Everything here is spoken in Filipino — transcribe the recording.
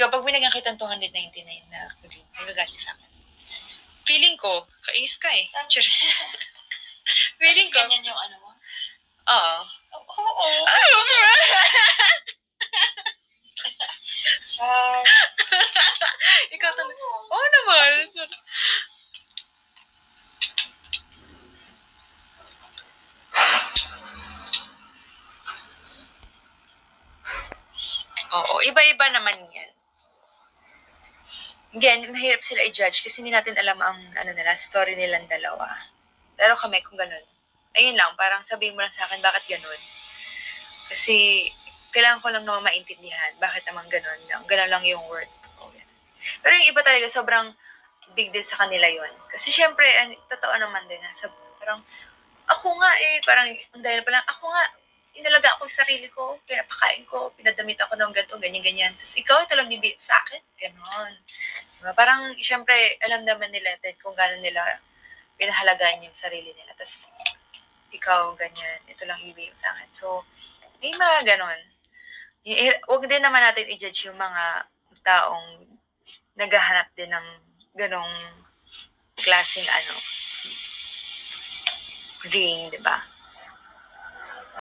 Ikaw, pag binigyan kita ng 299 na ring, magagastos sa akin. Feeling ko, kainis ka eh. Sure. Feeling ko. Ganyan yung ano mo? Oo. Oo. Ikaw talaga. Oo naman. Oo, iba-iba naman yan. Again, mahirap sila i-judge kasi hindi natin alam ang story nilang dalawa. Pero kami, kung ganun, ayun lang, parang sabihin mo lang sa akin, bakit ganun? Kasi, kailangan ko lang naman maintindihan, bakit naman ganun? Ganun lang yung word ko. Pero yung iba talaga, sobrang big deal sa kanila yun. Kasi syempre, totoo naman din, parang, ako nga parang, ang dahil pa lang, ako nga, inalaga ako sa sarili ko, pinapakain ko, pinadamit ako ng ganito, ganyan-ganyan. Tapos ikaw, ito lang bibigay sa akin. Ganon. Diba? Parang, syempre, alam naman nila din kung gano'n nila pinahalagaan yung sarili nila. Tapos, ikaw, ganyan, ito lang ibibigay sa akin. So, may mga ganon. Huwag din naman natin i-judge yung mga taong naghahanap din ng ganong klaseng ring, di ba?